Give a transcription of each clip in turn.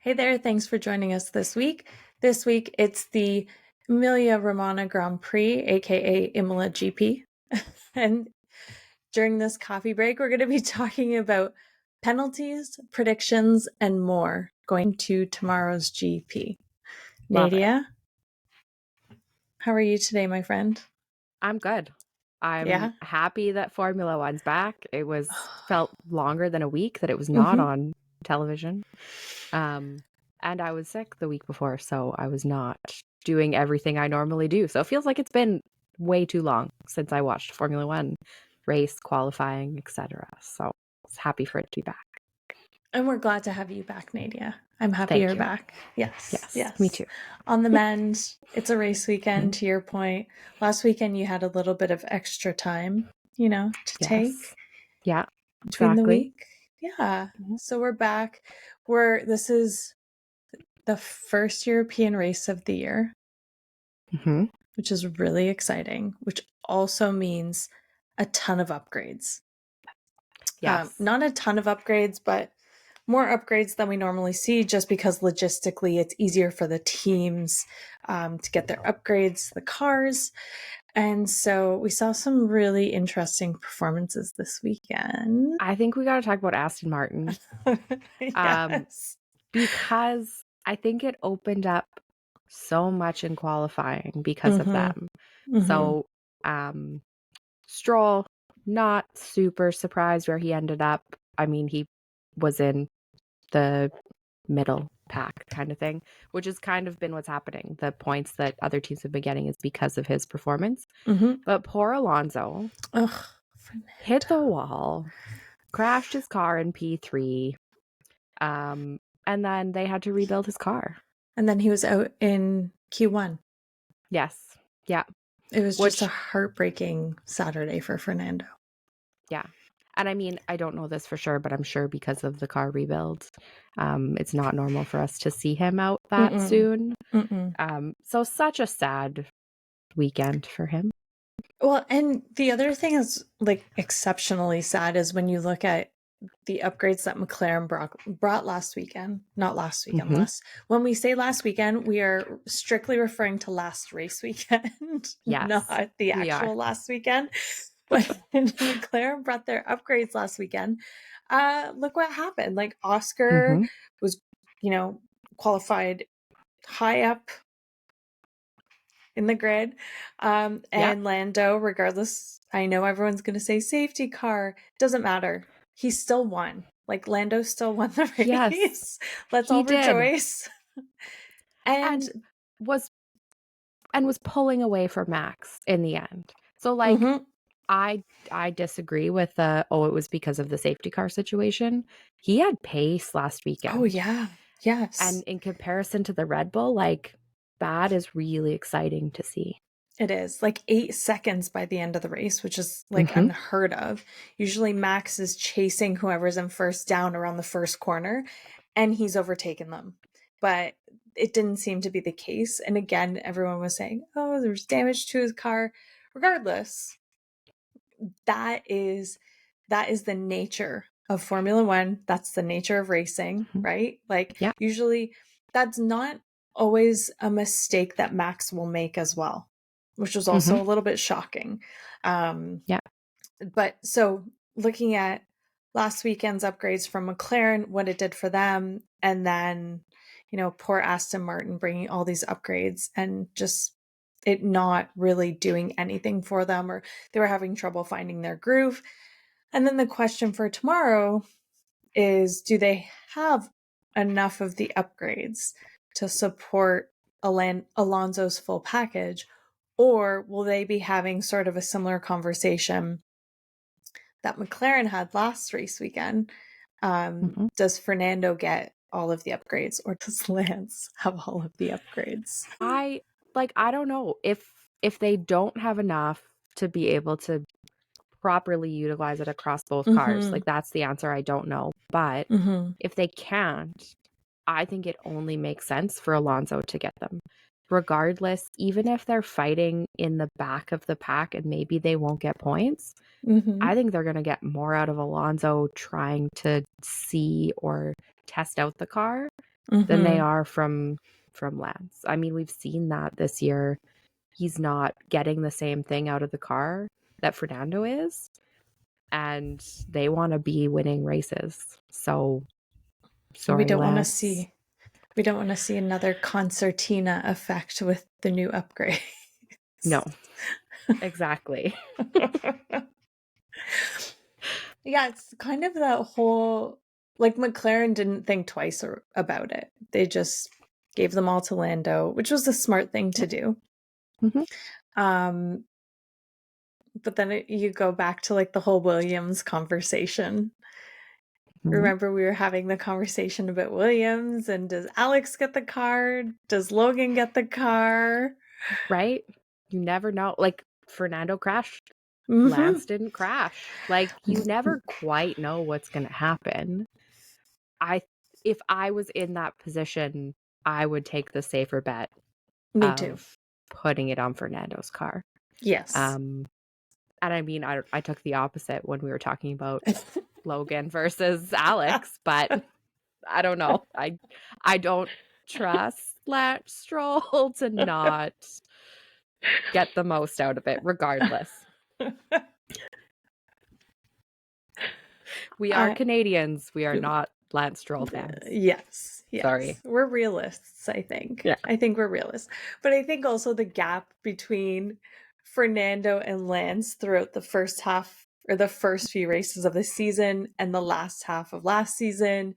Hey there, thanks for joining us this week. This week it's the Emilia Romagna Grand Prix, aka Imola GP. And during this coffee break, we're going to be talking about penalties, predictions, and more going to tomorrow's GP. Love it. Nadia, how are you today, my friend? I'm good. I'm Yeah. happy that Formula One's back. It felt longer than a week that it was not Mhm. on television. And I was sick the week before, so I was not doing everything I normally do. So it feels like it's been way too long since I watched Formula One race, qualifying, etc. So I was happy for it to be back. And we're glad to have you back, Nadia. I'm happy Thank you're you. back. Yes. Me too. On the mend, it's a race weekend, to your point. Last weekend, you had a little bit of extra time, to take Yes. Yeah, between the exactly. week. Yeah. So we're back. This is the first European race of the year, which is really exciting, which also means a ton of upgrades. Yes. Not a ton of upgrades, but more upgrades than we normally see, just because logistically it's easier for the teams to get their upgrades, the cars. And so we saw some really interesting performances this weekend. I think we got to talk about Aston Martin. Yes. Because I think it opened up so much in qualifying because of them. So, Stroll, not super surprised where he ended up. I mean, he was in the middle pack kind of thing, which has kind of been what's happening. The points that other teams have been getting is because of his performance. But poor Alonso hit the wall, crashed his car in P3. And then they had to rebuild his car. And then he was out in Q1. Yes. Yeah. It was just a heartbreaking Saturday for Fernando. Yeah. And I mean, I don't know this for sure, but I'm sure because of the car rebuild, it's not normal for us to see him out that soon. So such a sad weekend for him. Well, and the other thing is like exceptionally sad is when you look at the upgrades that McLaren brought last weekend. Not last weekend, when we say last weekend, we are strictly referring to last race weekend, not the actual last weekend. But McLaren brought their upgrades last weekend. Look what happened. Like Oscar was, qualified high up in the grid. And Lando, regardless, I know everyone's going to say safety car. Doesn't matter. He still won. Like Lando still won the race. Yes, Let's all rejoice. And was pulling away for Max in the end. So like I disagree with it was because of the safety car situation. He had pace last weekend. Oh yeah. Yes. And in comparison to the Red Bull, like that is really exciting to see. It is like 8 seconds by the end of the race, which is like unheard of. Usually Max is chasing whoever's in first down around the first corner and he's overtaken them. But it didn't seem to be the case. And again, everyone was saying, oh, there's damage to his car. Regardless, that is the nature of Formula One. That's the nature of racing, right? Like usually that's not always a mistake that Max will make as well, which was also a little bit shocking. But so looking at last weekend's upgrades from McLaren, what it did for them, and then, poor Aston Martin bringing all these upgrades and just it not really doing anything for them, or they were having trouble finding their groove. And then the question for tomorrow is, do they have enough of the upgrades to support Alonso's full package, or will they be having sort of a similar conversation that McLaren had last race weekend? Does Fernando get all of the upgrades, or does Lance have all of the upgrades? I don't know if they don't have enough to be able to properly utilize it across both cars. Like that's the answer. I don't know. But if they can't, I think it only makes sense for Alonso to get them. Regardless, even if they're fighting in the back of the pack and maybe they won't get points, I think they're going to get more out of Alonso trying to see or test out the car than they Mm-hmm. are from Lance. I mean, we've seen that this year. He's not getting the same thing out of the car that Fernando is, and they want to be winning races. So We sorry, don't want to Lance. see we don't want to see another concertina effect with the new upgrades. No, exactly. Yeah, it's kind of that whole, like, McLaren didn't think twice about it. They just gave them all to Lando, which was a smart thing to Yep. do. Mm-hmm. Um, but then you go back to like the whole Williams conversation. Mm-hmm. Remember, we were having the conversation about Williams and does Alex get the car? Does Logan get the car? Right? You never know. Like, Fernando crashed. Mm-hmm. Lance didn't crash. Like, you never quite know what's going to happen. If I was in that position, I would take the safer bet Me too. of putting it on Fernando's car. Yes. And I mean, I took the opposite when we were talking about Logan versus Alex, but I don't know. I don't trust Lance Stroll to not get the most out of it, regardless. We are I Canadians. We are not Lance Stroll fans. Yes, Sorry. yes. We're realists, I think. Yeah. I think we're realists. But I think also the gap between Fernando and Lance throughout the first half or the first few races of the season and the last half of last season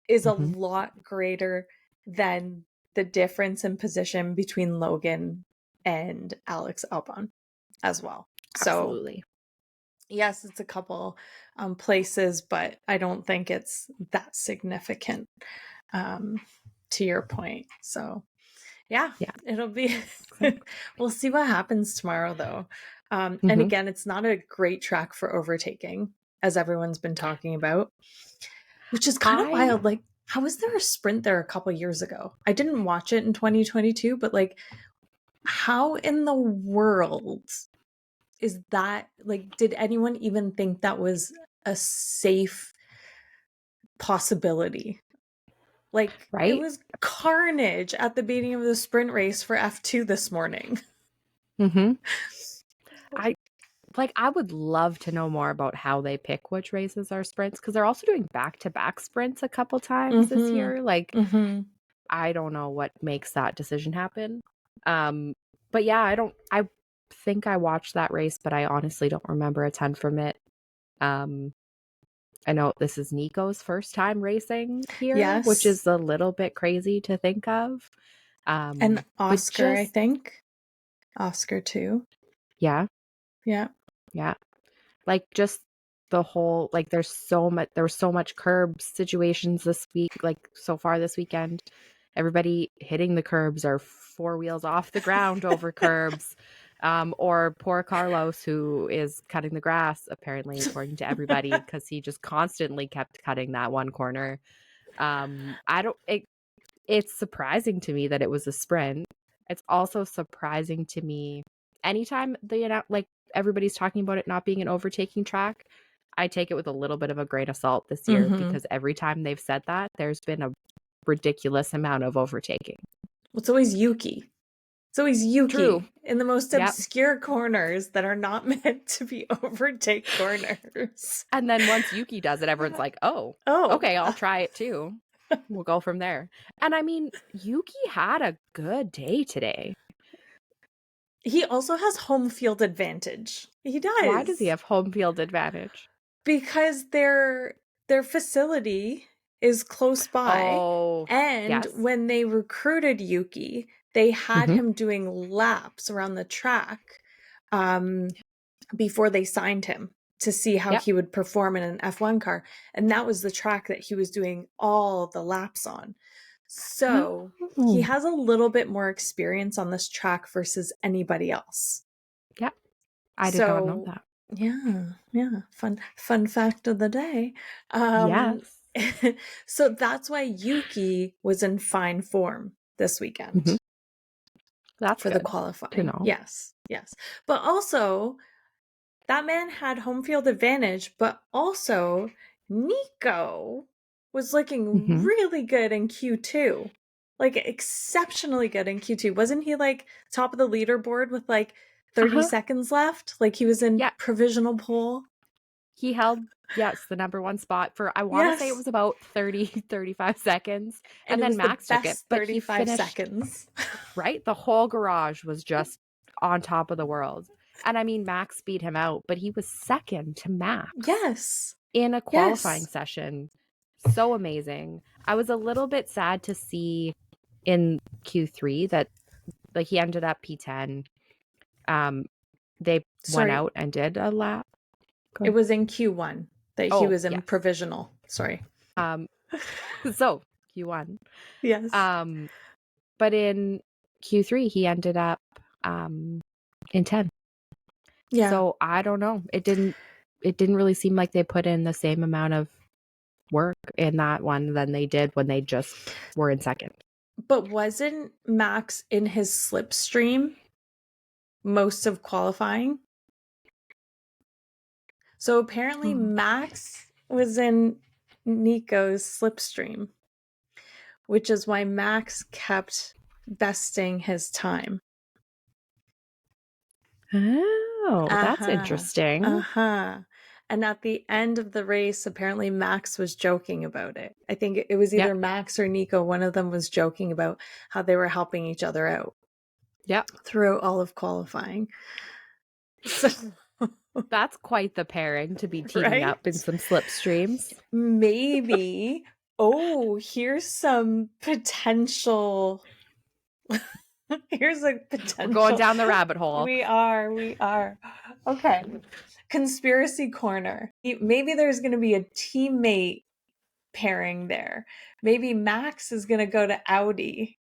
is a Mm-hmm. lot greater than the difference in position between Logan and Alex Albon as well. So Absolutely. yes, it's a couple places, but I don't think it's that significant, um, to your point. So yeah, Yeah, it'll be, exactly. we'll see what happens tomorrow though. And Mm-hmm. again, it's not a great track for overtaking, as everyone's been talking about, which is kind of I wild. Like, how was there a sprint there a couple years ago? I didn't watch it in 2022, but like, how in the world is that, like, did anyone even think that was a safe possibility? Like, it right. was carnage at the beginning of the sprint race for F2 this morning. Mm-hmm. I I would love to know more about how they pick which races are sprints, because they're also doing back-to-back sprints a couple times this Mm-hmm. year. Like, Mm-hmm. I don't know what makes that decision happen. Um, but yeah, I think I watched that race, but I honestly don't remember a ton from it. Um, I know this is Nico's first time racing here, which Yes. is a little bit crazy to think of. And But Oscar, I just think. Oscar too. yeah, Yeah. yeah. Like, just the whole, like, there was so much curb situations this week, like so far this weekend. Everybody hitting the curbs or four wheels off the ground over curbs. Or poor Carlos, who is cutting the grass, apparently, according to everybody, because he just constantly kept cutting that one corner. I don't It's surprising to me that it was a sprint. It's also surprising to me anytime like, everybody's talking about it not being an overtaking track. I take it with a little bit of a grain of salt this year, Mm-hmm. because every time they've said that, there's been a ridiculous amount of overtaking. It's always Yuki. It's always True. Yuki in the most Yep. obscure corners that are not meant to be overtake corners. And then once Yuki does it, everyone's like, oh, Oh, okay, I'll try it too. We'll go from there. And I mean, Yuki had a good day today. he also has home field advantage. He Why does he does. have home field advantage? Because their facility is close by, Oh, and yes. when they recruited Yuki, they had Mm-hmm. him doing laps around the track um before they signed him to see how Yep. he would perform in an F1 car, and that was the track that he was doing all the laps on. So, he Oh, has a little bit more experience on this track versus anybody else. yeah. I did not know So, that. yeah, fun fact of the day. Um, Yes. so that's why Yuki was in fine form this Mm-hmm. weekend That's for the good to qualifying. know. Yes, yes. But also, that man had home field advantage, but also Nico was looking Mhm. really good in Q2. Like exceptionally good in Q2. Wasn't he like top of the leaderboard with like 30 Uh-huh. seconds left? Like he was in Yeah. provisional pole. He held, yes, the number one spot for, I want to say it Yes. was about 30, 35 seconds. And And it then was the Max took it, best but he 35 finished, seconds. right? The whole garage was just on top of the world. And I mean, Max beat him out, but he was second to Max Yes. in a qualifying Yes. session. So amazing. I was a little bit sad to see in Q3 that like he ended up P10. They went Sorry. out and did a lap. Go It ahead. was in Q1 that he Oh, was in yes. provisional. Sorry. Um, so Q1. Yes. But in Q3 he ended up in 10. Yeah. So I don't know. It didn't really seem like they put in the same amount of work in that one than they did when they just were in second. But wasn't Max in his slipstream most of qualifying? So apparently Max was in Nico's slipstream, which is why Max kept besting his time. Oh, that's Uh-huh. interesting. Uh-huh. And at the end of the race, apparently Max was joking about it. I think it was Yep. either Max or Nico. One of them was joking about how they were helping each other out Yep. throughout all of qualifying. So, That's quite the pairing to be teaming right? up in some slipstreams. Maybe. Oh, here's some potential. Here's a We're going potential. down the rabbit hole. We are. Okay. Conspiracy corner. Maybe there's going to be a teammate pairing there. Maybe Max is going to go to Audi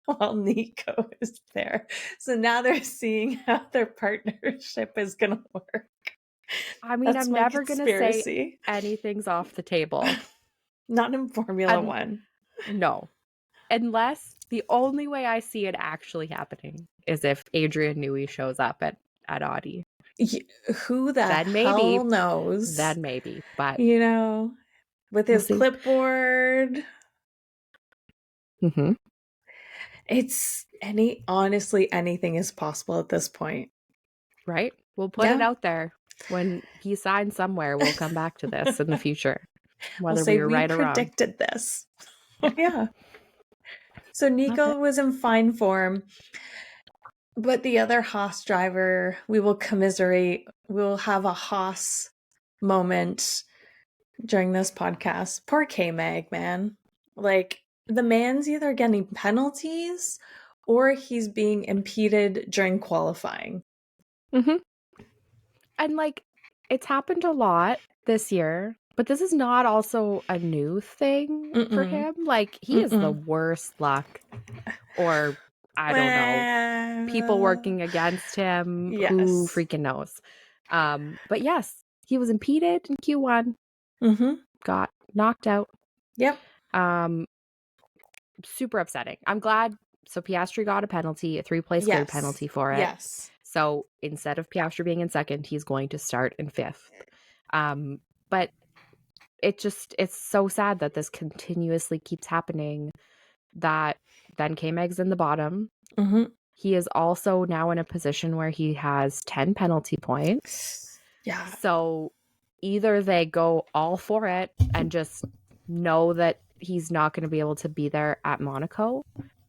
while Nico is there. So now they're seeing how their partnership is going to work. I mean, That's I'm my never going to say conspiracy. anything's off the table. Not in Formula And One. no, unless the only way I see it actually happening is if Adrian Newey shows up at Audi. Who the Then maybe, hell knows? but You know, with we'll his see. clipboard. Mm-hmm. It's honestly, anything is possible at this point. Right? We'll put it Yeah. out there. When he signs somewhere, we'll come back to this in the future, We'll whether say we were we right or wrong. predicted this. Yeah. So Okay. Nico was in fine form, but the other Haas driver, we will commiserate. We'll have a Haas moment during this podcast. Poor K-Mag, man. Like, the man's either getting penalties or he's being impeded during qualifying. Mm-hmm. And like, it's happened a lot this year, but this is not also a new thing for Mm-mm. him. Like, he is the Mm-mm. worst luck, or I don't know, people Well, working against him. Who yes. freaking knows? But yes, he was impeded in Q1, Mm-hmm. got knocked out. Yep. Super upsetting. I'm glad. So Piastri got a penalty, a 3-place grid Yes. penalty for it. Yes. So instead of Piastri being in second, he's going to start in fifth. But it's so sad that this continuously keeps happening, that then K-Meg's in the bottom. Mm-hmm. He is also now in a position where he has 10 penalty points. Yeah. So either they go all for it and just know that he's not going to be able to be there at Monaco,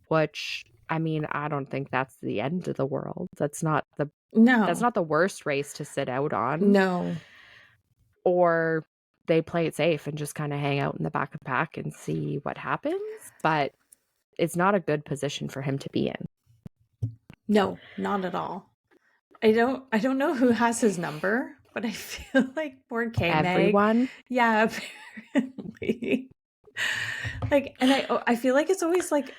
which, I mean, I don't think that's the end of the world. That's not the worst race to sit out on. No. Or they play it safe and just kind of hang out in the back of the pack and see what happens. But it's not a good position for him to be in. No, not at all. I don't know who has his number, but I feel like poor K-Mag. Everyone. Yeah, apparently. Like, and I feel like it's always like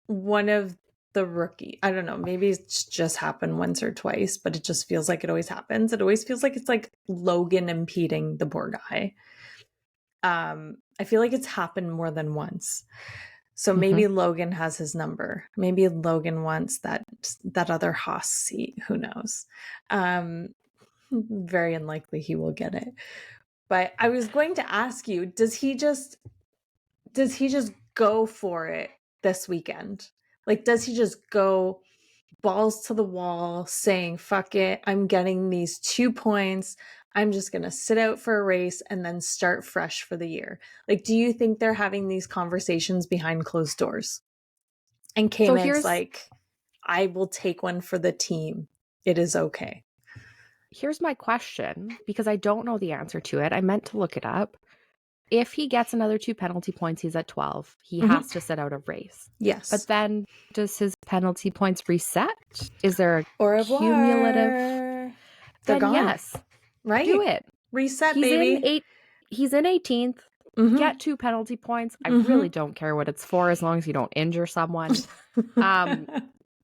one of the rookie. I don't know, maybe it's just happened once or twice, but it just feels like it always happens. It always feels like it's like Logan impeding the poor guy. I feel like it's happened more than once. So maybe Logan has his number. Maybe Logan wants that other Haas seat. Who knows? Very unlikely he will get it. But I was going to ask you, does he just go for it this weekend? Like, does he just go balls to the wall saying, fuck it, I'm getting these 2 points. I'm just going to sit out for a race and then start fresh for the year? Like, do you think they're having these conversations behind closed doors? And So K-Meg's like, I will take one for the team. It is okay. here's my question, because I don't know the answer to it. I meant to look it up. If he gets another 2 penalty points, he's at 12. He has to sit out a race. Yes. But then does his penalty points reset? Is there a Au revoir. cumulative? They're Then gone. yes. Right? Do it. Reset, He's baby. He's in 18th. Get 2 penalty points. I really don't care what it's for, as long as you don't injure someone.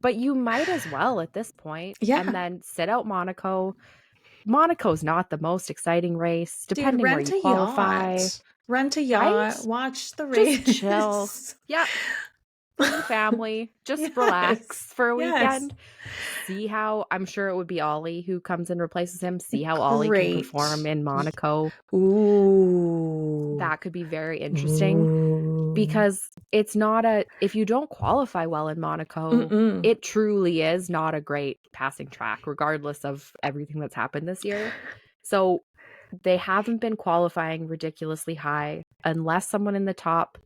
But you might as well at this point. Yeah. And then sit out Monaco. Monaco's not the most exciting race, depending where you qualify. Yacht. Rent a yacht. Right? Watch the race. Just chill. Yeah. Bring the family. Just relax for a weekend. See how, I'm sure it would be Ollie who comes and replaces him. See how Ollie can perform in Monaco. Ooh. That could be very interesting. Because it's not if you don't qualify well in Monaco, it truly is not a great passing track, regardless of everything that's happened this year. So they haven't been qualifying ridiculously high. Unless someone in the top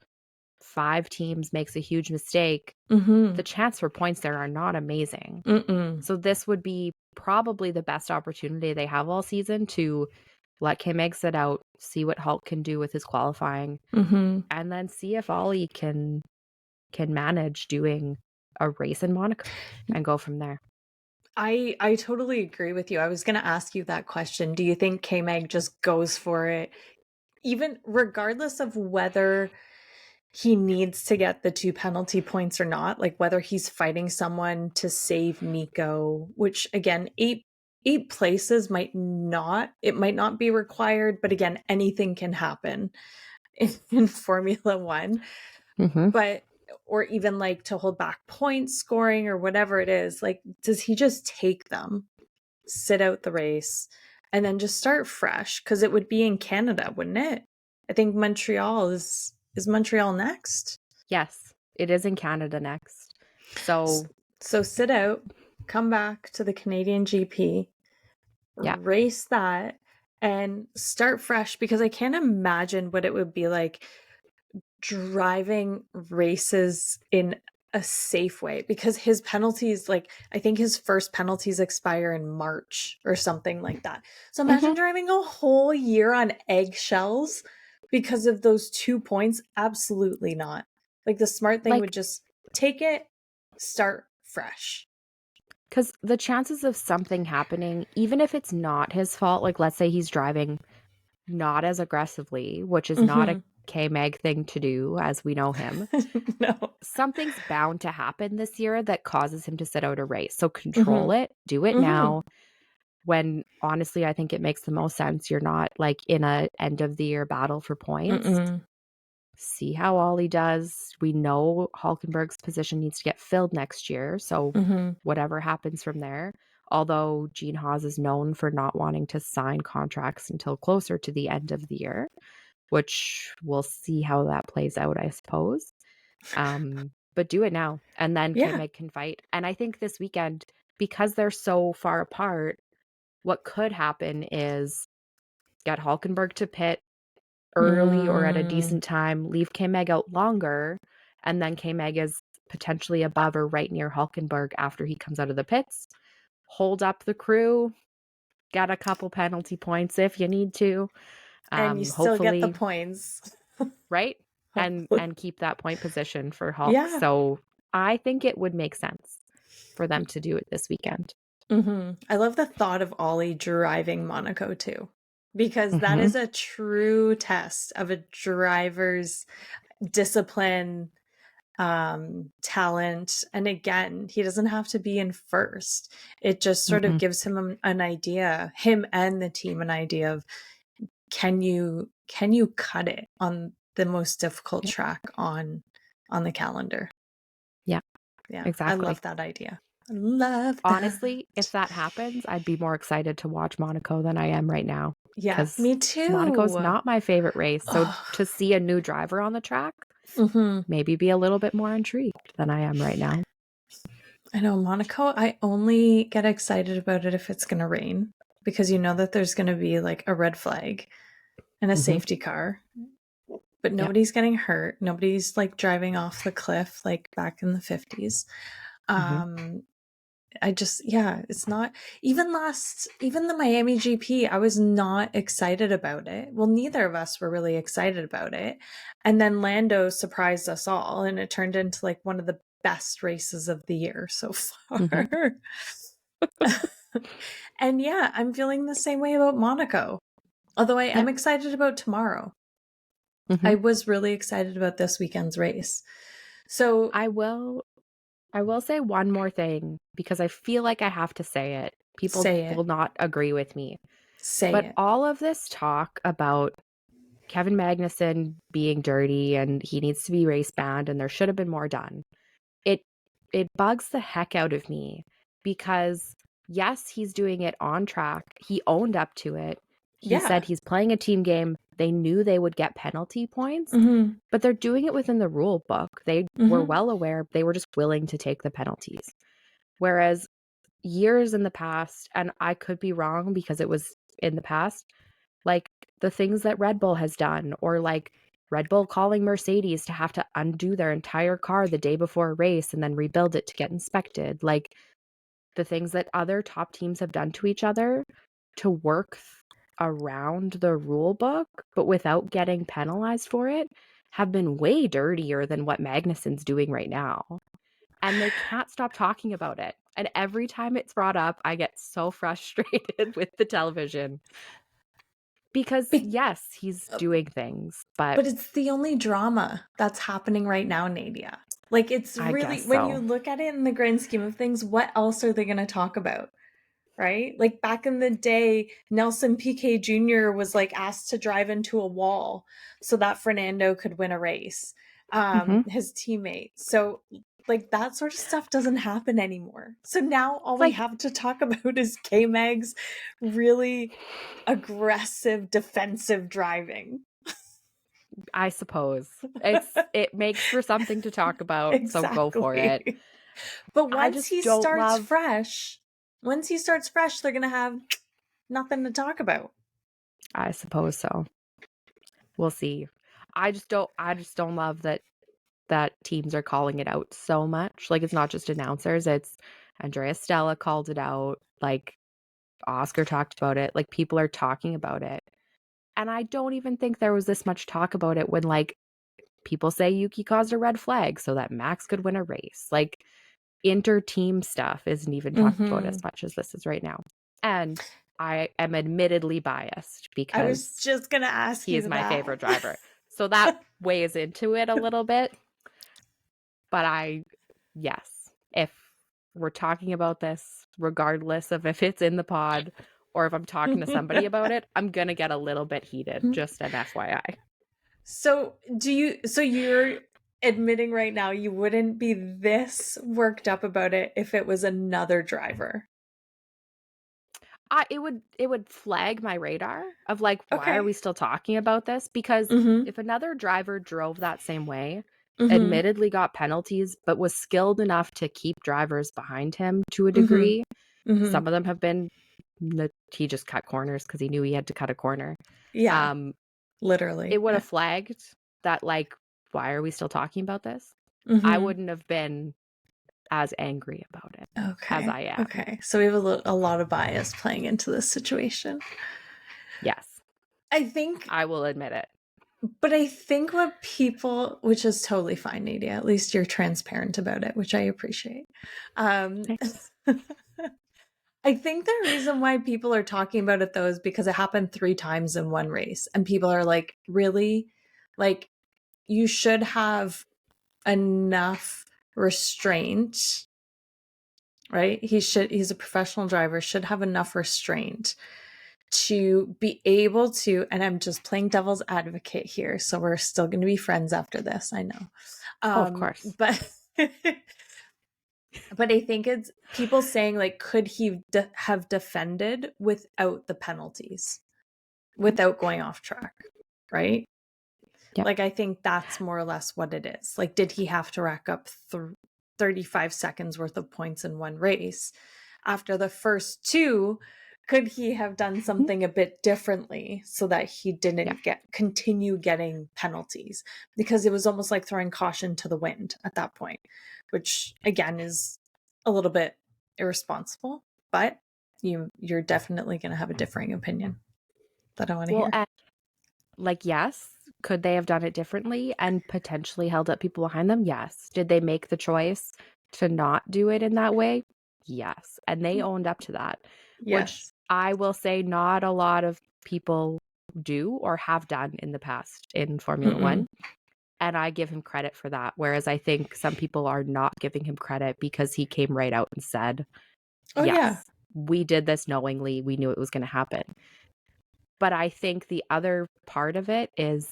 5 teams makes a huge mistake, the chance for points there are not amazing. So this would be probably the best opportunity they have all season to let K-Meg sit out, see what Hulk can do with his qualifying, and then see if Ollie can manage doing a race in Monaco and go from there. I totally agree with you. I was going to ask you that question. Do you think K-Meg just goes for it, even regardless of whether he needs to get the 2 penalty points or not? Like, whether he's fighting someone to save Nico, which again, eight places might not be required, but again, anything can happen in Formula One. But, or even like to hold back points scoring or whatever it is, like, does he just take them, sit out the race, and then just start fresh? Because it would be in Canada, wouldn't it? I think Montreal is Montreal next? Yes, it is in Canada next. So sit out, come back to the Canadian GP, race that, and start fresh, because I can't imagine what it would be like driving races in a safe way, because his penalties, like, I think his first penalties expire in March or something like that. So imagine driving a whole year on eggshells because of those 2 points. Absolutely not. Like, the smart thing would just take it, start fresh. Because the chances of something happening, even if it's not his fault, like let's say he's driving not as aggressively, which is not a K-Meg thing to do as we know him. No. Something's bound to happen this year that causes him to sit out a race. So control it, do it now. When honestly, I think it makes the most sense. You're not like in a end of the year battle for points. See how Ollie does. We know Hulkenberg's position needs to get filled next year. So whatever happens from there. Although Gene Haas is known for not wanting to sign contracts until closer to the end of the year, which we'll see how that plays out, I suppose. But do it now, and then K-Meg can fight. And I think this weekend, because they're so far apart, what could happen is get Hulkenberg to pit early or at a decent time, leave K-Meg out longer, and then K-Meg is potentially above or right near Hulkenberg after he comes out of the pits. Hold up the crew, get a couple penalty points if you need to. And you still get the points. Right? And keep that point position for Hulk. Yeah. So I think it would make sense for them to do it this weekend. I love the thought of Ollie driving Monaco too, because that is a true test of a driver's discipline, talent. And again, he doesn't have to be in first. It just sort of gives him an idea, him and the team, an idea of, can you cut it on the most difficult track on the calendar? Yeah, Yeah, exactly. I love that idea. Love that. Honestly, if that happens, I'd be more excited to watch Monaco than I am right now. Yeah, Because me Monaco's too. not my favorite race. So Oh, to see a new driver on the track, hmm. maybe be a little bit more intrigued than I am right now. I know Monaco, I only get excited about it if it's going to rain because you know that there's going to be like a red flag and a Mm-hmm. safety car, but Yep. nobody's getting hurt. Nobody's like driving off the cliff like back in the 50s. Mm-hmm. I just, yeah, it's not even the Miami GP, I was not excited about it. Well, neither of us were really excited about it. And then Lando surprised us all and it turned into like one of the best races of the year so Mm-hmm. far. And yeah, I'm feeling the same way about Monaco. Although I am Yep. excited about tomorrow. Mm-hmm. I was really excited about this weekend's race. So I will say one more thing because I feel like I have to say it. People say will it. not agree with me. Say But it. all of this talk about Kevin Magnussen being dirty and he needs to be race banned and there should have been more done. It it bugs the heck out of me because yes, he's doing it on track. He owned up to it. He said Yeah. he's playing a team game. They knew they would get penalty points, Mhm. but they're doing it within the rule book. They were Mhm. well aware. They were just willing to take the penalties. Whereas years in the past, and I could be wrong because it was in the past, like the things that Red Bull has done, or like Red Bull calling Mercedes to have to undo their entire car the day before a race and then rebuild it to get inspected, like the things that other top teams have done to each other to work around the rule book, but without getting penalized for it, have been way dirtier than what Magnussen's doing right now. And they can't stop talking about it. And every time it's brought up, I get so frustrated with the television. Because Be- yes, he's doing things, but but it's the only drama that's happening right now, Nadia. Like it's I really guess when you so. look at it in the grand scheme of things, what else are they going to talk about? Right? Like back in the day, Nelson Piquet Jr. was like asked to drive into a wall so that Fernando could win a race, Mm-hmm. his teammate. So like that sort of stuff doesn't happen anymore. So now all we Like, have to talk about is K Meg's really aggressive defensive driving. I suppose it makes for something to talk about, so go for it. Exactly. But I just once he starts fresh, they're going to have nothing to talk about. I suppose so. We'll see. I just don't love that teams are calling it out so much. Like it's not just announcers, it's Andrea Stella called it out, like Oscar talked about it, like people are talking about it. And I don't even think there was this much talk about it when like people say Yuki caused a red flag so that Max could win a race. Like inter-team stuff isn't even talked about as Mhm. much as this is right now. And I am admittedly biased I was because just going to ask he is you my that. favorite driver. So that weighs into it a little bit. But yes, if we're talking about this, regardless of if it's in the pod or if I'm talking to somebody about it, I'm going to get a little bit heated, just an FYI. So you're admitting right now you wouldn't be this worked up about it if it was another driver. It would flag my radar of like, why are Okay. we still talking about this? Because Mhm. if another driver drove that same way, Mhm. admittedly got penalties, but was skilled enough to keep drivers behind him to a Mhm. degree, Mhm. some of them have been he just cut corners because he knew he had to cut a corner. Yeah, Um, it literally. would Yeah. have flagged that like, why are we still talking about this? I Mhm. wouldn't have been as angry about it as Okay. I am. Okay. So we have a lot of bias playing into this situation. Yes, I think I will admit it. But I think what people, which is totally fine, Nadia, at least you're transparent about it, which I appreciate. Um, Thanks. I think the reason why people are talking about it though is because it happened 3 times in one race, and people are like, really? Like, you should have enough restraint, right? He's a professional driver, should have enough restraint to be able to, and I'm just playing devil's advocate here, so we're still going to be friends after this, I know. Oh, of course. But But I think it's people saying, like, could he have defended without the penalties, without going off track, right? Yep. Like, I think that's more or less what it is. Like, did he have to rack up 35 seconds worth of points in one race? After the first two, could he have done Mhm. something a bit differently so that he Yeah. didn't continue getting penalties? Because it was almost like throwing caution to the wind at that point, which again is a little bit irresponsible, but you're definitely going to have a differing opinion that I want to Well, hear. and like, yes, could they have done it differently and potentially held up people behind them? Yes. Did they make the choice to not do it in that way? Yes. And they owned up to that, which Yes. I will say not a lot of people do or have done in the past in Formula Mm-mm. One. And I give him credit for that. Whereas I think some people are not giving him credit because he came right out and said, Oh yeah. yes, we did this knowingly. We knew it was going to happen. But I think the other part of it is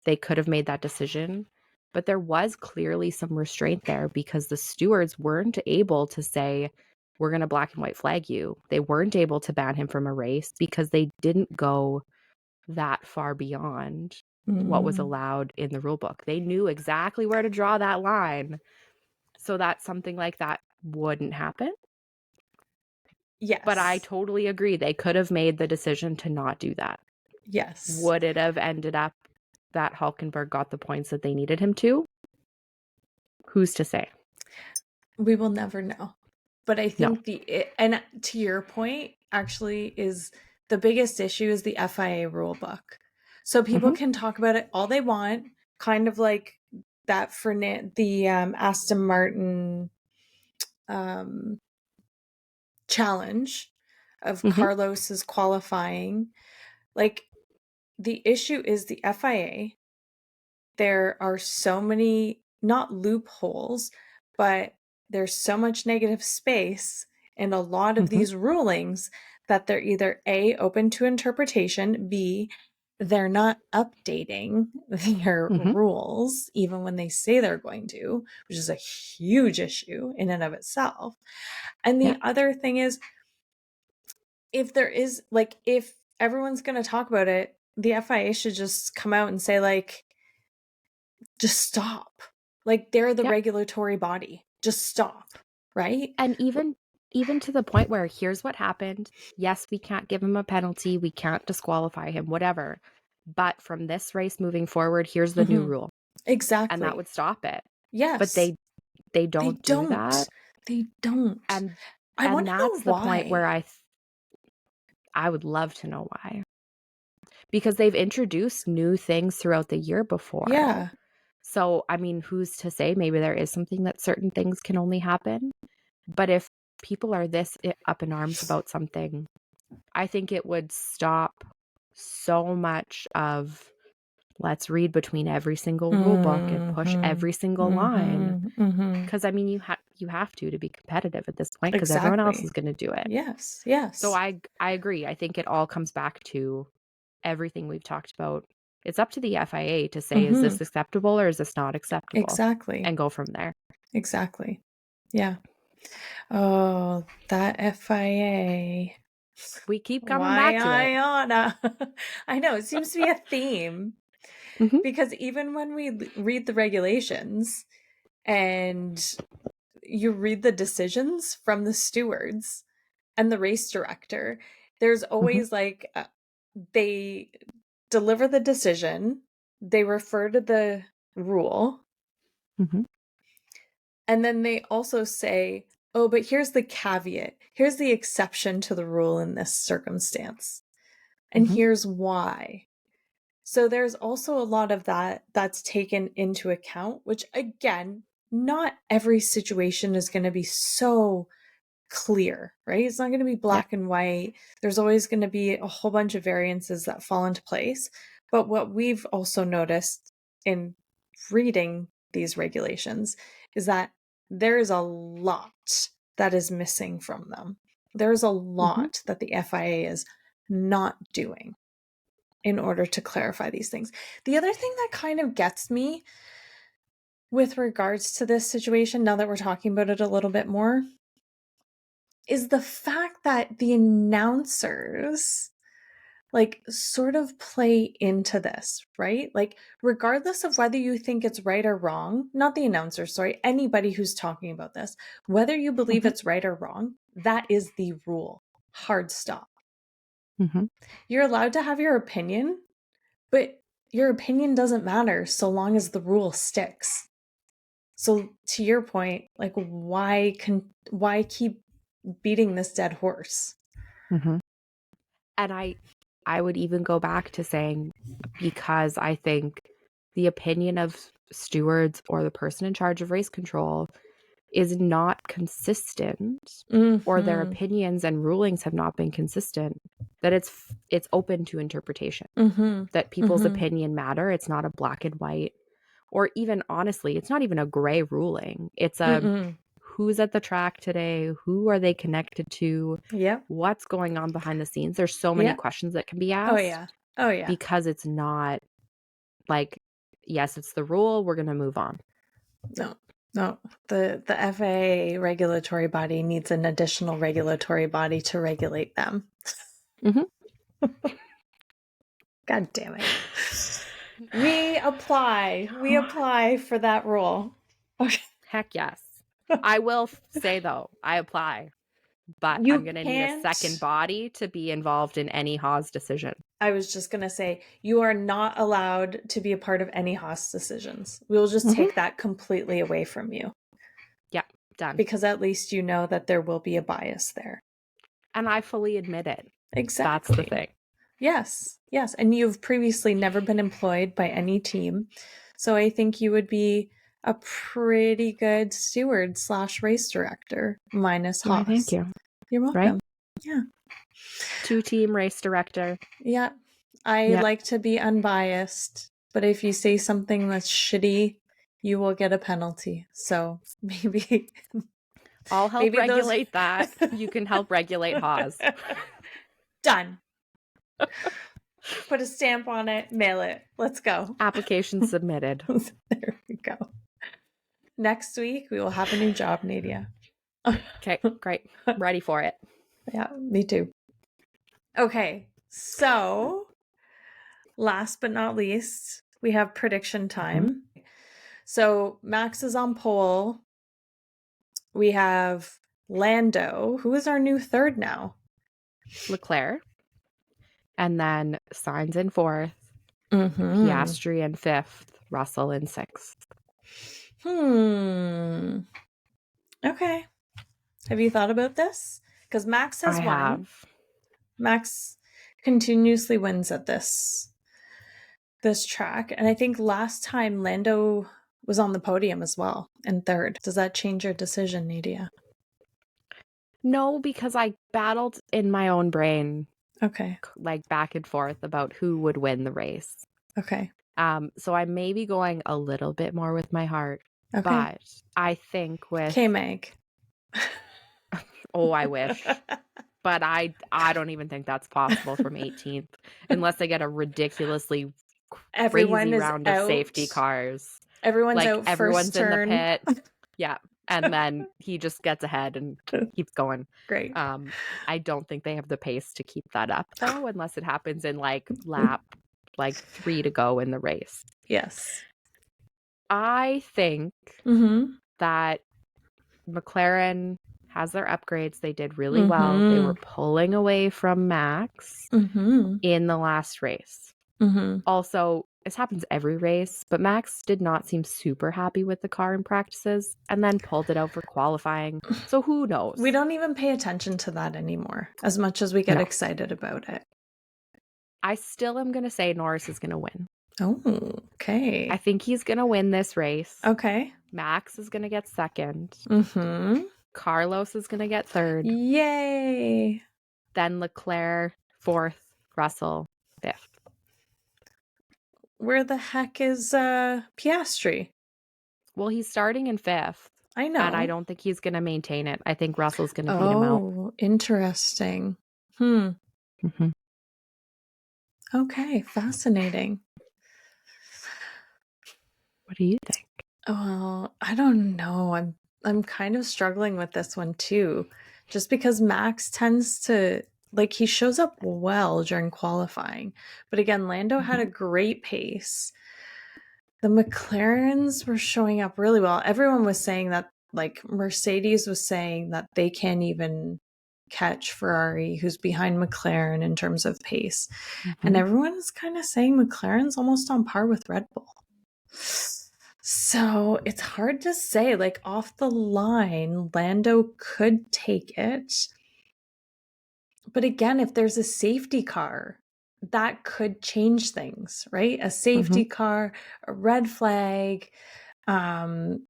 they could have made that decision, but there was clearly some restraint there because the stewards weren't able to say, we're going to black and white flag you. They weren't able to ban him from a race because they didn't go that far beyond what was allowed in the rule book. They knew exactly where to draw that line so that something like that wouldn't happen. Yes. But I totally agree. They could have made the decision to not do that. Yes. Would it have ended up that Hulkenberg got the points that they needed him to? Who's to say? We will never know. But I No. think and to your point, actually, is the biggest issue is the FIA rule book. So people Mhm. can talk about it all they want, kind of like that for the Aston Martin challenge of Mhm. Carlos's qualifying. Like, the issue is the FIA. There are so many, not loopholes, but there's so much negative space in a lot of Mhm. these rulings that they're either A, open to interpretation, B, they're not updating their Mhm. rules, even when they say they're going to, which is a huge issue in and of itself. And Yeah. the other thing is, if there is, like, if everyone's going to talk about it, the FIA should just come out and say, like, just stop. Like, they're the Yep. regulatory body. Just stop, right? And even to the point where here's what happened. Yes, we can't give him a penalty. We can't disqualify him, whatever. But from this race moving forward, here's the new Mhm. rule. And that Exactly. would stop it. But Yes. they They don't do that. don't. They don't. And I and want to know that's the point where why. I would love to know why. Because they've introduced new things throughout the year before. Yeah. So, I mean, who's to say maybe there is something that certain things can only happen? But if people are this up in arms about something, I think it would stop so much of let's read between every single rule book and push Mhm. every single line. Mhm. Mhm. Because I mean, you have to be competitive at this point because everyone else Exactly. is going to do it. Yes. So Yes. I agree. I think it all comes back to everything we've talked about. It's up to the FIA to say, is Mhm. this acceptable or is this not acceptable? Exactly. And go from there. Exactly. Yeah. Oh, that FIA. We keep coming Why back to it. I oughta. I know, it seems to be a theme Mm-hmm. because even when we read the regulations and you read the decisions from the stewards and the race director, there's Mm-hmm. always like they deliver the decision, they refer to the rule, Mm-hmm. and then they also say, oh, but here's the caveat. Here's the exception to the rule in this circumstance. And Mm-hmm. here's why. So there's also a lot of that that's taken into account, which again, not every situation is going to be so clear, right? It's not going to be Yep. black and white. There's always going to be a whole bunch of variances that fall into place. But what we've also noticed in reading these regulations is that there is a lot that is missing from them. There's a Mm-hmm. lot that the FIA is not doing in order to clarify these things. The other thing that kind of gets me with regards to this situation, now that we're talking about it a little bit more, is the fact that the announcers like sort of play into this, right? Like, regardless of whether you think it's right or wrong, not the announcer, sorry, anybody who's talking about this, whether you believe it's right or wrong, that is the rule. Hard stop. You're allowed to have your opinion, but your opinion doesn't matter so long as the rule sticks. So to your point, like, why keep beating this dead horse? And I would even go back to saying, because I think the opinion of stewards or the person in charge of race control is not consistent, or their opinions and rulings have not been consistent, that it's open to interpretation, that people's opinion matter. It's not a black and white, or even honestly, it's not even a gray ruling. It's a who's at the track today, who are they connected to, what's going on behind the scenes. There's so many questions that can be asked. Oh yeah. Because it's not like, yes, it's the rule, we're gonna move on. No, the FAA regulatory body needs an additional regulatory body to regulate them. God damn it. We apply for that rule. Okay. Heck yes. I will say though, I apply, but I'm gonna need a second body to be involved in any Haas decision. I was just gonna say, you are not allowed to be a part of any Haas decisions. We will just take that completely away from you. Yeah, done. Because at least you know that there will be a bias there. And I fully admit it. Exactly. That's the thing. Yes. And you've previously never been employed by any team. So I think you would be a pretty good steward / race director minus Haas. Thank you. You're welcome. Right? Yeah. 2-team race director. Yeah. I like to be unbiased, but if you say something that's shitty, you will get a penalty. So maybe I'll help regulate that. You can help regulate Haas. Done. Put a stamp on it, mail it. Let's go. Application submitted. There we go. Next week, we will have a new job, Nadia. Okay, great. Ready for it. Yeah, me too. Okay, so last but not least, we have prediction time. So Max is on pole. We have Lando, who is our new third now. Leclerc. And then Sainz in fourth. Piastri in fifth. Russell in sixth. Okay. Have you thought about this? Because Max has won. Max continuously wins at this track. And I think last time Lando was on the podium as well in third. Does that change your decision, Nadia? No, because I battled in my own brain. Okay. Like back and forth about who would win the race. Okay. So I may be going a little bit more with my heart. Okay. But I think with K-Mag. Oh, I wish. But I don't even think that's possible from 18th unless they get a ridiculously crazy round of safety cars. Everyone's out everyone's first turn. In the pit. Yeah. And then he just gets ahead and keeps going. Great. I don't think they have the pace to keep that up though, unless it happens in lap 3 to go in the race. Yes. I think that McLaren has their upgrades. They did really well. They were pulling away from Max in the last race. Also, this happens every race, but Max did not seem super happy with the car in practices and then pulled it out for qualifying. So who knows? We don't even pay attention to that anymore as much as we get excited about it. I still am going to say Norris is going to win. Oh, okay. I think he's going to win this race. Okay. Max is going to get second. Carlos is going to get third. Yay. Then Leclerc, fourth. Russell, fifth. Where the heck is Piastri? Well, he's starting in fifth. I know. And I don't think he's going to maintain it. I think Russell's going to beat him out. Oh, interesting. Okay, fascinating. What do you think? Well, I don't know. I'm kind of struggling with this one too. Just because Max tends to like he shows up well during qualifying. But again, Lando had a Mhm. great pace. The McLarens were showing up really well. Everyone was saying that like Mercedes was saying that they can't even catch Ferrari who's behind McLaren in terms of pace. And Mhm. everyone is kind of saying McLaren's almost on par with Red Bull. So it's hard to say. Like off the line, Lando could take it. But again, if there's a safety car, that could change things, right? A safety Mhm. car, a red flag. Um,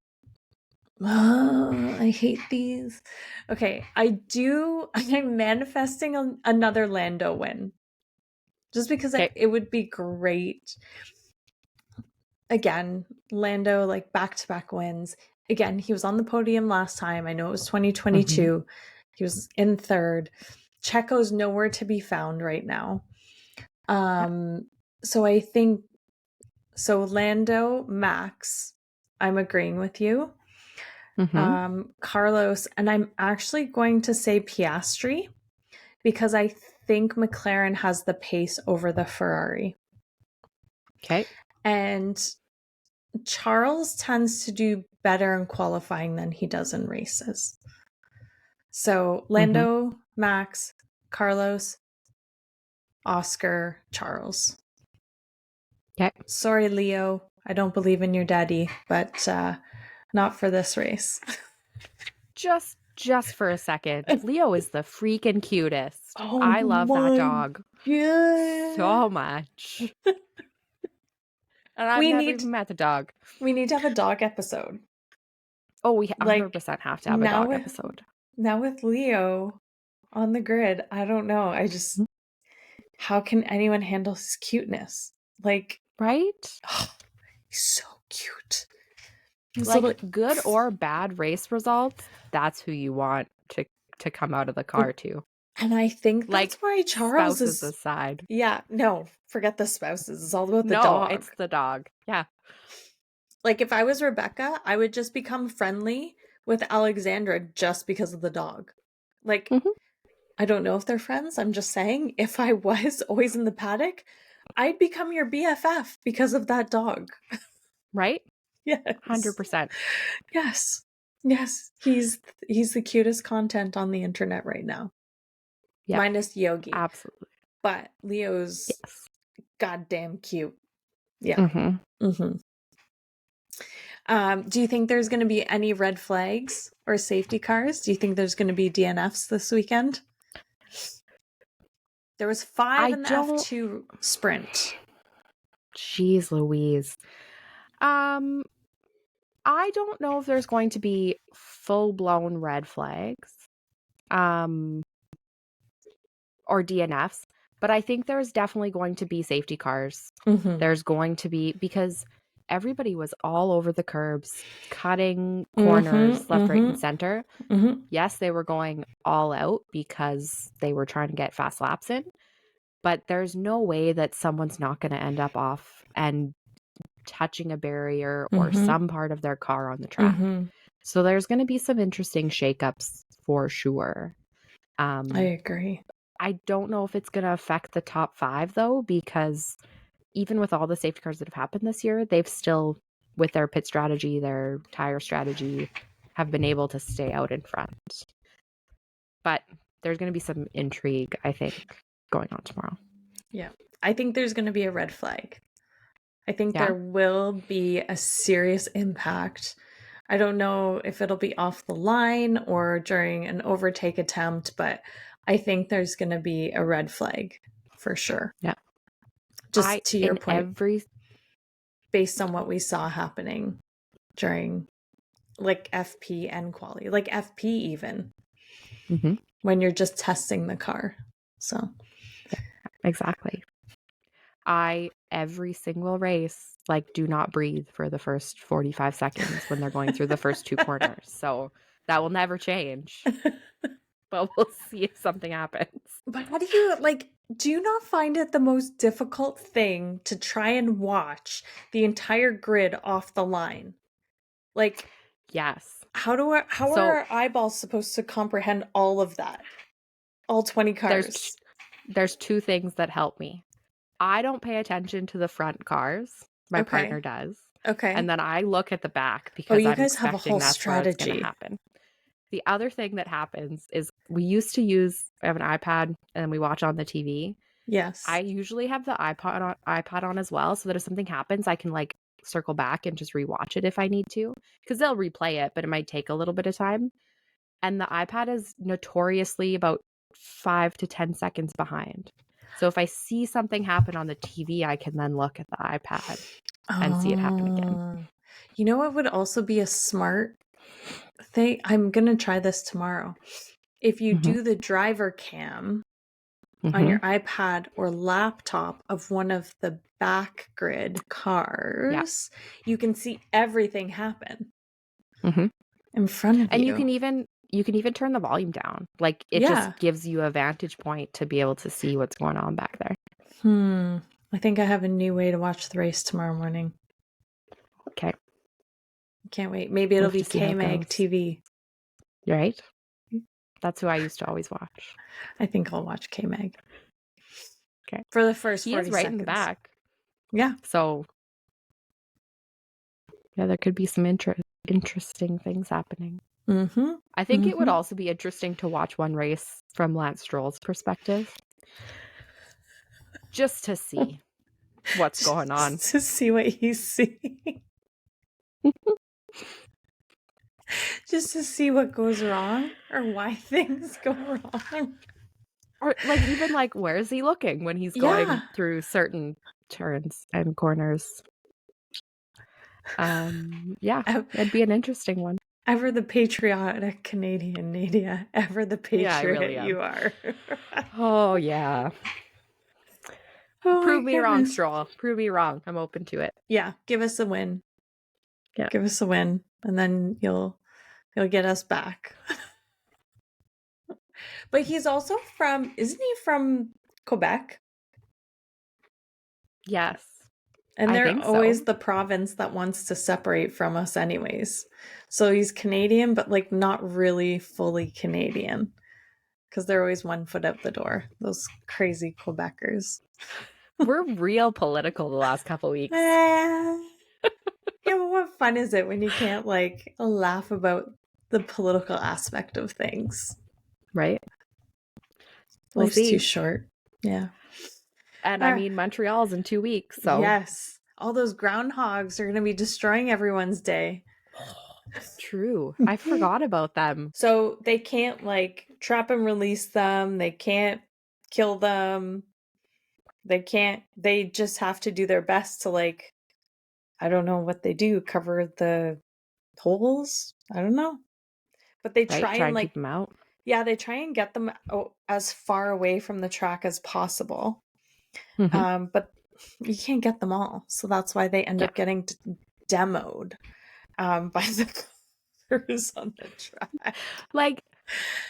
I hate these. Okay, I'm manifesting another Lando win just because Okay. it would be great. Again, Lando, like back to back wins. Again, he was on the podium last time. I know it was Mhm. 2022. He was in third. Checo's nowhere to be found right now. Yeah. So I think so. Lando, Max, I'm agreeing with you. Mhm. Carlos, and I'm actually going to say Piastri because I think McLaren has the pace over the Ferrari. Okay. And Charles tends to do better in qualifying than he does in races. So Mhm. Lando, Max, Carlos, Oscar, Charles. Okay. Sorry, Leo. I don't believe in your daddy, but not for this race. Just for a second. Leo is the freaking cutest. Oh I love that my dog god. so much. And I've We never need even met the dog. we need to have a dog episode. Oh, we Like 100% have to have a now dog with episode. now with Leo on the grid, I don't know. I just Mhm. how can anyone handle his cuteness? Like, Right? oh, he's so cute. His Like little good or bad race results, that's who you want to come out of the car too. and I think that's Like why Charles spouses is aside. yeah, no, forget the spouses. It's all about the No, dog. it's the dog. Yeah. Like if I was Rebecca, I would just become friendly with Alexandra just because of the dog. Like Mhm. I don't know if they're friends. I'm just saying if I was always in the paddock, I'd become your BFF because of that dog. Right? Yes. 100%. Yes. Yes. He's the cutest content on the internet right now. Yep. Minus Yogi. Absolutely. But Leo's Yes. goddamn cute. Yeah. Mhm. Mm-hmm. Do you think there's going to be any red flags or safety cars? Do you think there's going to be DNFs this weekend? There was 5 I in the don't F2 sprint. Jeez Louise. Um I don't know if there's going to be full-blown red flags. Um or DNFs, but I think there's definitely going to be safety cars. Mm-hmm. There's going to be because everybody was all over the curbs, cutting corners Mm-hmm. left, right, and Mm-hmm. center. Mm-hmm. Yes, they were going all out because they were trying to get fast laps in, but there's no way that someone's not going to end up off and touching a barrier or Mm-hmm. some part of their car on the track. Mm-hmm. So there's going to be some interesting shakeups for sure. I Um, agree. I don't know if it's going to affect the top 5 though, because even with all the safety cars that have happened this year, they've still, with their pit strategy, their tire strategy, have been able to stay out in front. But there's going to be some intrigue, I think, going on tomorrow. Yeah. I think there's going to be a red flag. I think Yeah. there will be a serious impact. I don't know if it'll be off the line or during an overtake attempt, but I think there's going to be a red flag for sure. Yeah. Just to your In point, every, based on what we saw happening during like FP and quali, like FP even, Mhm. when you're just testing the car. So, Exactly. Every single race, like, do not breathe for the first 45 seconds when they're going through the first 2 corners. So that will never change, but we'll see if something happens. but how do you like? Do you not find it the most difficult thing to try and watch the entire grid off the line? Like, Yes. how are our eyeballs supposed to comprehend all of that? All 20 cars. There's two things that help me. I don't pay attention to the front cars. My partner Okay. does. Okay. And then I look at the back Oh, because you I'm guys have a expecting whole that's where it's going to strategy. happen. The other thing that happens is I have an iPad and we watch on the TV. Yes. I usually have the iPad on as well, so that if something happens, I can like circle back and just rewatch it if I need to, because they'll replay it, but it might take a little bit of time. And the iPad is notoriously about 5 to 10 seconds behind. So if I see something happen on the TV, I can then look at the iPad and see it happen again. You know what would also be a smart thing? I'm going to try this tomorrow. If you Mm-hmm. do the driver cam on Mm-hmm. your iPad or laptop of one of the back grid cars, you can see everything happen Mm-hmm. in front of And you. you can even turn the volume down. Like it just gives you a vantage point to be able to see what's going on back there. I think I have a new way to watch the race tomorrow morning. Okay. Can't wait. Maybe it'll be K-Mag TV. You're right. That's who I used to always watch. I think I'll watch K-Mag. Okay. For the first 40 he is right seconds. in the back. Yeah. So yeah, there could be some interesting things happening. Mm-hmm. I think it would also be interesting to watch one race from Lance Stroll's perspective. Just to see what's going on. Just to see what he's seeing. Just to see what goes wrong or why things go wrong. Or like even like where is he looking when he's going through certain turns and corners? Yeah, it'd be an interesting one. Ever the patriotic Canadian, Nadia. Ever the patriot Yeah, I really am. you are. Oh yeah. Prove me wrong, Stroll. Prove me wrong. I'm open to it. Yeah, give us a win. Yeah. Give us a win, and then you'll get us back. But he's also isn't he from Quebec? Yes. And they're always the province that wants to separate from us anyways. So he's Canadian, but like not really fully Canadian. Because they're always one foot out the door. Those crazy Quebecers. We're real political the last couple weeks. Yeah, but what fun is it when you can't like laugh about the political aspect of things? Right? Life's too short. Yeah. And I mean, Montreal's in 2 weeks, so. Yes. All those groundhogs are going to be destroying everyone's day. True. I forgot about them. So they can't like trap and release them. They can't kill them. They just have to do their best to like, I don't know what they do, cover the holes. I don't know. But they try and like keep them out. Yeah, they try and get them as far away from the track as possible. Mm-hmm. But you can't get them all. So that's why they end up getting demoed by the cars on the track. Like,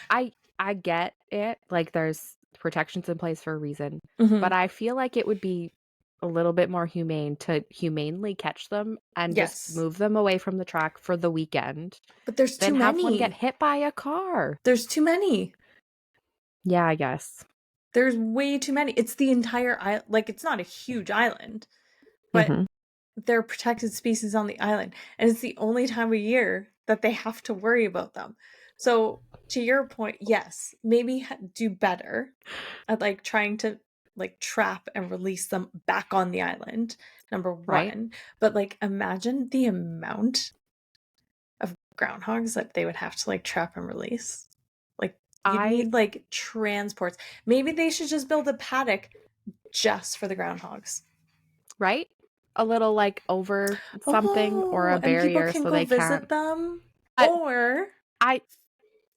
I get it. Like, there's protections in place for a reason. Mm-hmm. But I feel like it would be a little bit more humane to humanely catch them and just move them away from the track for the weekend. But there's too many. Have one get hit by a car. There's too many. Yeah, I guess. There's way too many. It's the entire island. Like, it's not a huge island, but they're protected species on the island. And it's the only time of year that they have to worry about them. So to your point, yes, maybe do better at like trying to like trap and release them back on the island, number one. Right. But like imagine the amount of groundhogs that they would have to like trap and release. Like you need like transports. Maybe they should just build a paddock just for the groundhogs. Right? A little like over something or a barrier so they visit can't them. Or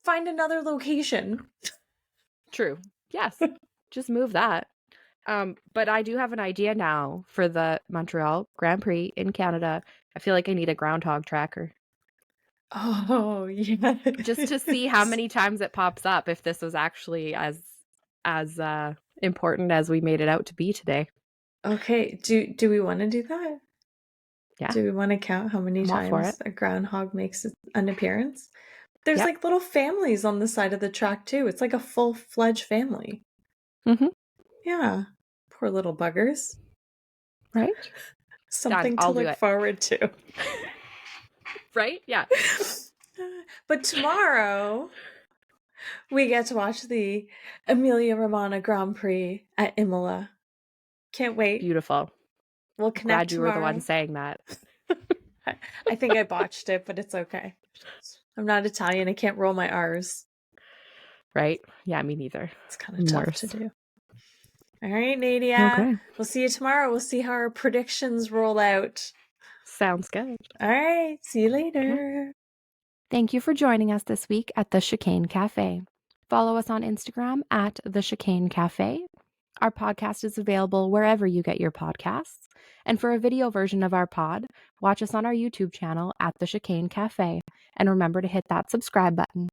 find another location. True. Yes. Just move that. But I do have an idea now for the Montreal Grand Prix in Canada. I feel like I need a groundhog tracker. Oh, yeah. Just to see how many times it pops up if this was actually as important as we made it out to be today. Okay. Do we want to do that? Yeah. Do we want to count how many I'm all for times it. a groundhog makes an appearance? There's Yep. like little families on the side of the track too. It's like a full-fledged family. Mm-hmm. Yeah. Poor little buggers. Right? Something to I'll do look it. forward to. Right? Yeah. But tomorrow we get to watch the Emilia Romagna Grand Prix at Imola. Can't wait. Beautiful. We'll connect Glad you were the one tomorrow. saying that. I think I botched it, but it's okay. I'm not Italian. I can't roll my R's. Right? Yeah, me neither. It's kind of tough Worse. to do. All right, Nadia. Okay. We'll see you tomorrow. We'll see how our predictions roll out. Sounds good. All right. See you later. Thank you for joining us this week at the Chicane Cafe. Follow us on Instagram at the Chicane Cafe. Our podcast is available wherever you get your podcasts. And for a video version of our pod, watch us on our YouTube channel at the Chicane Cafe. And remember to hit that subscribe button.